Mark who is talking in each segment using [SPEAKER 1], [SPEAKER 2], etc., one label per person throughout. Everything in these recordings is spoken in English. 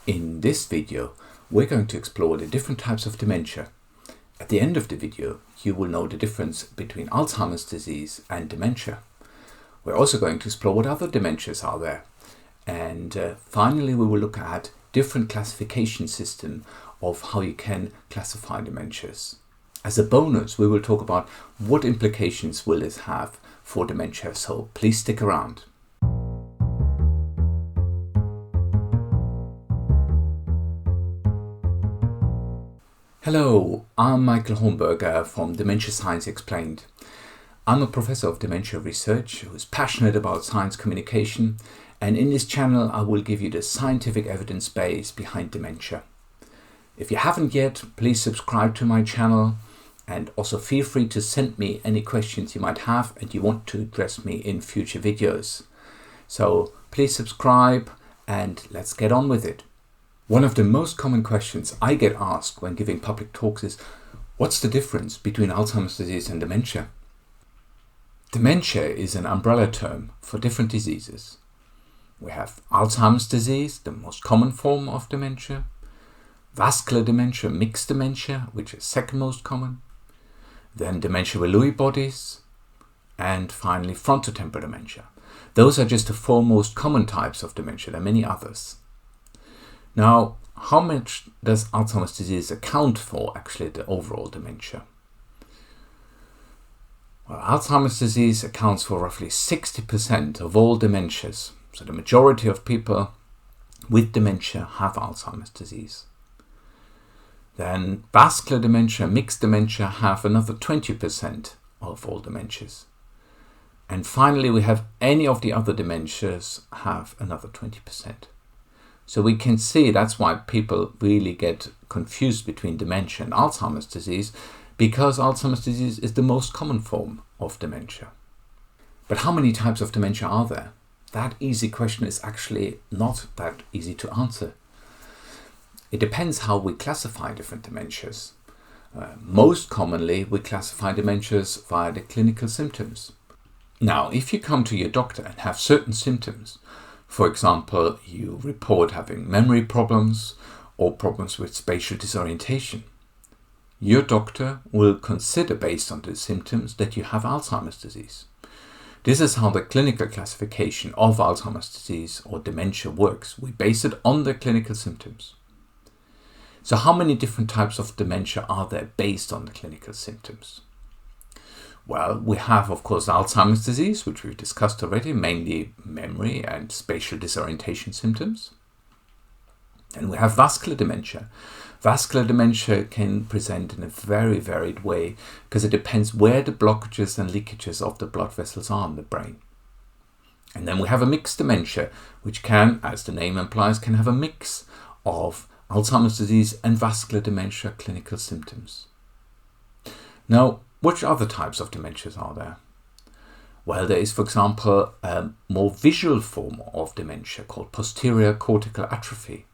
[SPEAKER 1] In this video, we're going to explore the different types of dementia. At the end of the video, you will know the difference between Alzheimer's disease and dementia. We're also going to explore what other dementias are there. And finally, we will look at different classification system of how you can classify dementias. As a bonus, we will talk about what implications will this have for dementia, so please stick around. Hello, I'm Michael Hornberger from Dementia Science Explained. I'm a professor of dementia research who's passionate about science communication, and in this channel I will give you the scientific evidence base behind dementia. If you haven't yet, please subscribe to my channel, and also feel free to send me any questions you might have and you want to address me in future videos. So please subscribe and let's get on with it. One of the most common questions I get asked when giving public talks is, what's the difference between Alzheimer's disease and dementia? Dementia is an umbrella term for different diseases. We have Alzheimer's disease, the most common form of dementia, vascular dementia, mixed dementia, which is second most common, then dementia with Lewy bodies, and finally frontotemporal dementia. Those are just the four most common types of dementia. There are many others. Now, how much does Alzheimer's disease account for actually the overall dementia? Well, Alzheimer's disease accounts for roughly 60% of all dementias. So the majority of people with dementia have Alzheimer's disease. Then vascular dementia, mixed dementia have another 20% of all dementias. And finally, we have any of the other dementias have another 20%. So we can see that's why people really get confused between dementia and Alzheimer's disease, because Alzheimer's disease is the most common form of dementia. But how many types of dementia are there? That easy question is actually not that easy to answer. It depends how we classify different dementias. Most commonly, we classify dementias via the clinical symptoms. Now, if you come to your doctor and have certain symptoms, for example, you report having memory problems or problems with spatial disorientation, your doctor will consider, based on the symptoms, that you have Alzheimer's disease. This is how the clinical classification of Alzheimer's disease or dementia works. We base it on the clinical symptoms. So how many different types of dementia are there based on the clinical symptoms? Well, we have, of course, Alzheimer's disease, which we've discussed already, mainly memory and spatial disorientation symptoms. Then we have vascular dementia. Vascular dementia can present in a very varied way because it depends where the blockages and leakages of the blood vessels are in the brain. And then we have a mixed dementia, which can, as the name implies, can have a mix of Alzheimer's disease and vascular dementia clinical symptoms. Now, which other types of dementias are there? Well, there is, for example, a more visual form of dementia called posterior cortical atrophy.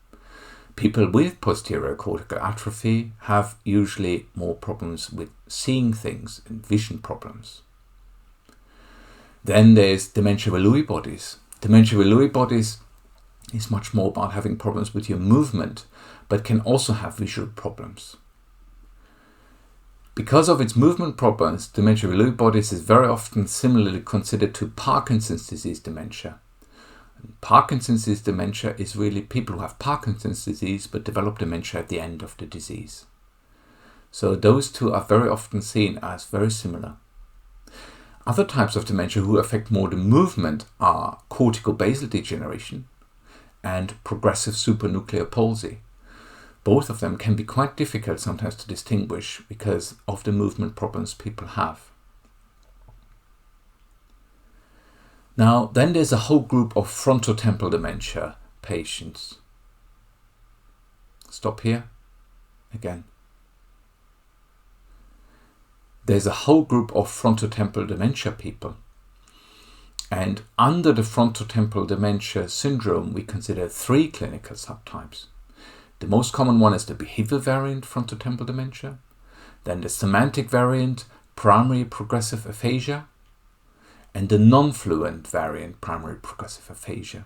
[SPEAKER 1] People with posterior cortical atrophy have usually more problems with seeing things and vision problems. Then there's dementia with Lewy bodies. Dementia with Lewy bodies is much more about having problems with your movement, but can also have visual problems. Because of its movement problems, dementia with Lewy bodies is very often similarly considered to Parkinson's disease dementia. And Parkinson's disease dementia is really people who have Parkinson's disease but develop dementia at the end of the disease. So those two are very often seen as very similar. Other types of dementia who affect more the movement are corticobasal degeneration and progressive supranuclear palsy. Both of them can be quite difficult sometimes to distinguish because of the movement problems people have. Now, then there's a whole group of frontotemporal dementia patients. Stop here. Again. There's a whole group of frontotemporal dementia people. And under the frontotemporal dementia syndrome, we consider three clinical subtypes. The most common one is the behavioral variant frontotemporal dementia, then the semantic variant primary progressive aphasia, and the non-fluent variant primary progressive aphasia.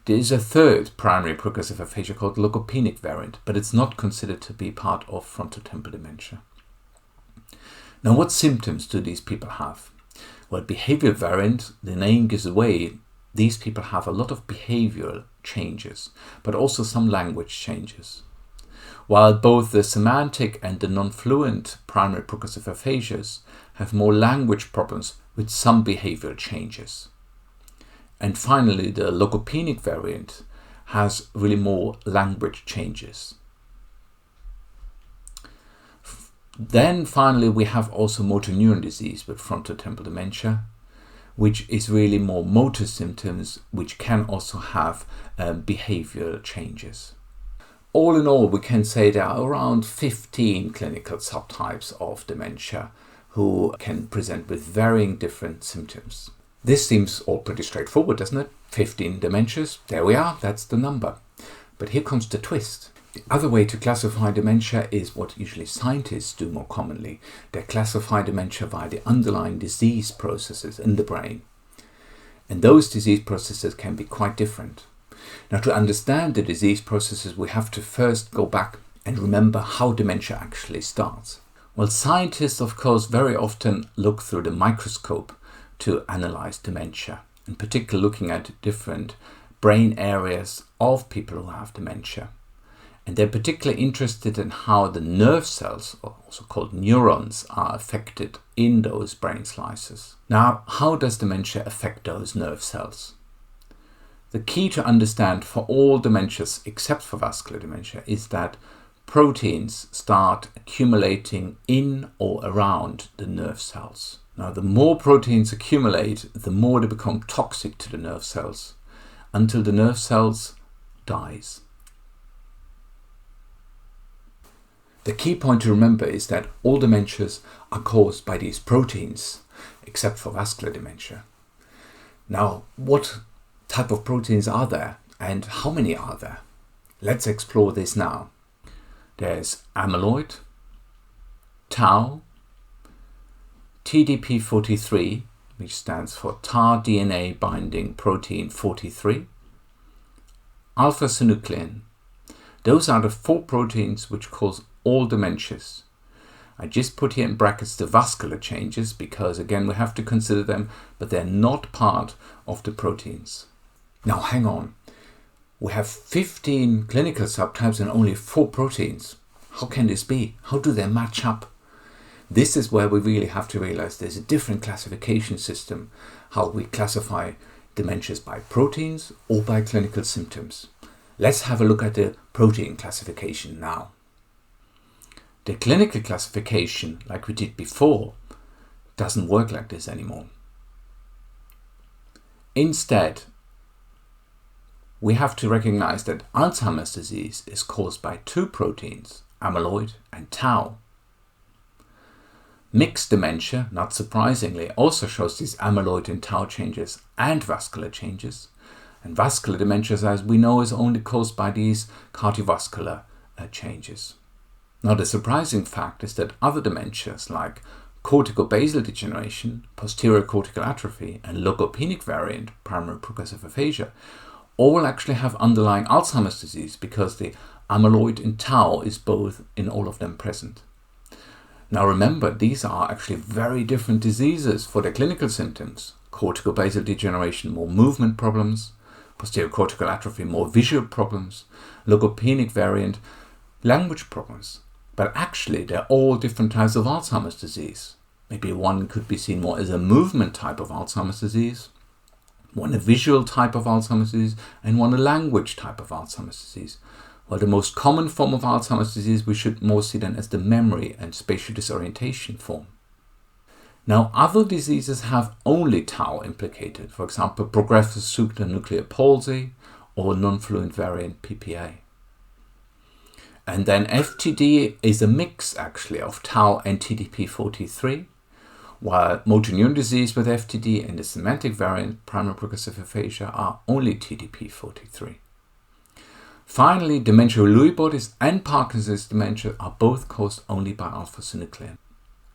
[SPEAKER 1] There is a third primary progressive aphasia called logopenic variant, but it's not considered to be part of frontotemporal dementia. Now, what symptoms do these people have? Well, behavioral variant, the name gives away, these people have a lot of behavioral changes, but also some language changes. While both the semantic and the non-fluent primary progressive aphasias have more language problems with some behavioral changes. And finally, the logopenic variant has really more language changes. Then finally, we have also motor neuron disease with frontotemporal dementia, which is really more motor symptoms, which can also have behavioral changes. All in all, we can say there are around 15 clinical subtypes of dementia who can present with varying different symptoms. This seems all pretty straightforward, doesn't it? 15 dementias, there we are, that's the number. But here comes the twist. The other way to classify dementia is what usually scientists do more commonly. They classify dementia via the underlying disease processes in the brain. And those disease processes can be quite different. Now, to understand the disease processes, we have to first go back and remember how dementia actually starts. Well, scientists, of course, very often look through the microscope to analyze dementia, in particular looking at different brain areas of people who have dementia. And they're particularly interested in how the nerve cells, also called neurons, are affected in those brain slices. Now, how does dementia affect those nerve cells? The key to understand for all dementias except for vascular dementia is that proteins start accumulating in or around the nerve cells. Now, the more proteins accumulate, the more they become toxic to the nerve cells until the nerve cells dies. The key point to remember is that all dementias are caused by these proteins, except for vascular dementia. Now, what type of proteins are there and how many are there? Let's explore this now. There's amyloid, tau, TDP43, which stands for TAR DNA binding protein 43, alpha-synuclein. Those are the 4 proteins which cause all dementias. I just put here in brackets the vascular changes because, again, we have to consider them, but they're not part of the proteins. Now, hang on. We have 15 clinical subtypes and only 4 proteins. How can this be? How do they match up? This is where we really have to realize there's a different classification system, how we classify dementias by proteins or by clinical symptoms. Let's have a look at the protein classification now. The clinical classification, like we did before, doesn't work like this anymore. Instead, we have to recognize that Alzheimer's disease is caused by 2 proteins, amyloid and tau. Mixed dementia, not surprisingly, also shows these amyloid and tau changes and vascular changes. And vascular dementia, as we know, is only caused by these cardiovascular changes. Now, the surprising fact is that other dementias like corticobasal degeneration, posterior cortical atrophy, and logopenic variant, primary progressive aphasia, all actually have underlying Alzheimer's disease because the amyloid and tau is both in all of them present. Now remember, these are actually very different diseases for their clinical symptoms. Corticobasal degeneration, more movement problems. Posterior cortical atrophy, more visual problems. Logopenic variant, language problems. But actually, they're all different types of Alzheimer's disease. Maybe one could be seen more as a movement type of Alzheimer's disease, one a visual type of Alzheimer's disease, and one a language type of Alzheimer's disease. Well, the most common form of Alzheimer's disease we should more see then as the memory and spatial disorientation form. Now, other diseases have only tau implicated, for example, progressive supranuclear palsy or non-fluent variant PPA. And then FTD is a mix actually of tau and TDP43, while motor neuron disease with FTD and the semantic variant primary progressive aphasia are only TDP43. Finally, dementia with Lewy bodies and Parkinson's dementia are both caused only by alpha-synuclein.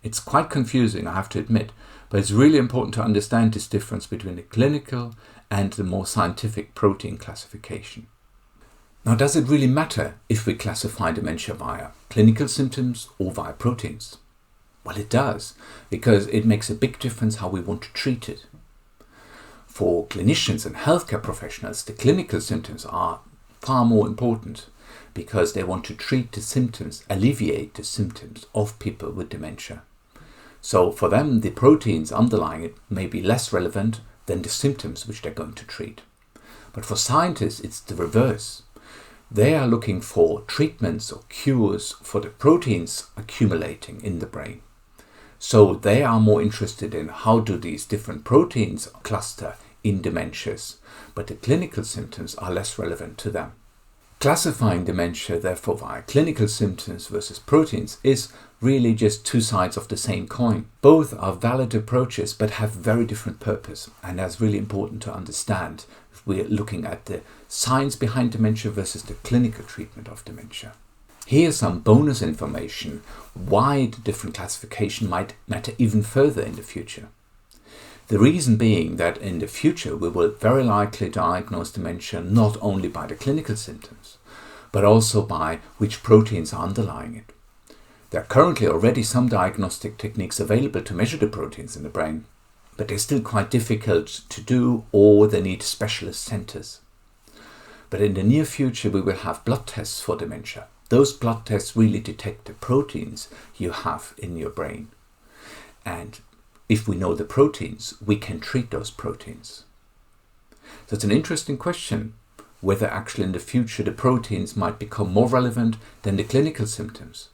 [SPEAKER 1] It's quite confusing, I have to admit, but it's really important to understand this difference between the clinical and the more scientific protein classification. Now, does it really matter if we classify dementia via clinical symptoms or via proteins? Well, it does, because it makes a big difference how we want to treat it. For clinicians and healthcare professionals, the clinical symptoms are far more important because they want to treat the symptoms, alleviate the symptoms of people with dementia. So for them, the proteins underlying it may be less relevant than the symptoms which they're going to treat. But for scientists, it's the reverse. They are looking for treatments or cures for the proteins accumulating in the brain. So they are more interested in how do these different proteins cluster in dementias, but the clinical symptoms are less relevant to them. Classifying dementia, therefore, via clinical symptoms versus proteins is really just two sides of the same coin. Both are valid approaches but have very different purpose, and that's really important to understand if we're looking at the science behind dementia versus the clinical treatment of dementia. Here's some bonus information why the different classification might matter even further in the future. The reason being that in the future we will very likely diagnose dementia not only by the clinical symptoms, but also by which proteins are underlying it. There are currently already some diagnostic techniques available to measure the proteins in the brain, but they're still quite difficult to do, or they need specialist centers. But in the near future we will have blood tests for dementia. Those blood tests really detect the proteins you have in your brain. And if we know the proteins, we can treat those proteins. So it's an interesting question whether actually in the future the proteins might become more relevant than the clinical symptoms.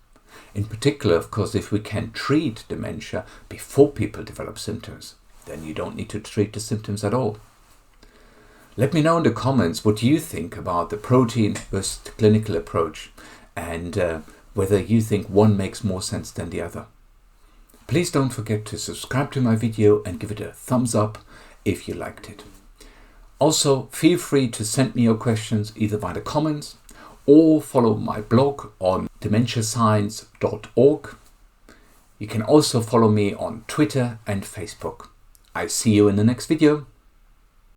[SPEAKER 1] In particular, of course, if we can treat dementia before people develop symptoms, then you don't need to treat the symptoms at all. Let me know in the comments what you think about the protein versus the clinical approach, and whether you think one makes more sense than the other. Please don't forget to subscribe to my video and give it a thumbs up if you liked it. Also, feel free to send me your questions either by the comments or follow my blog on dementiascience.org. You can also follow me on Twitter and Facebook. I see you in the next video.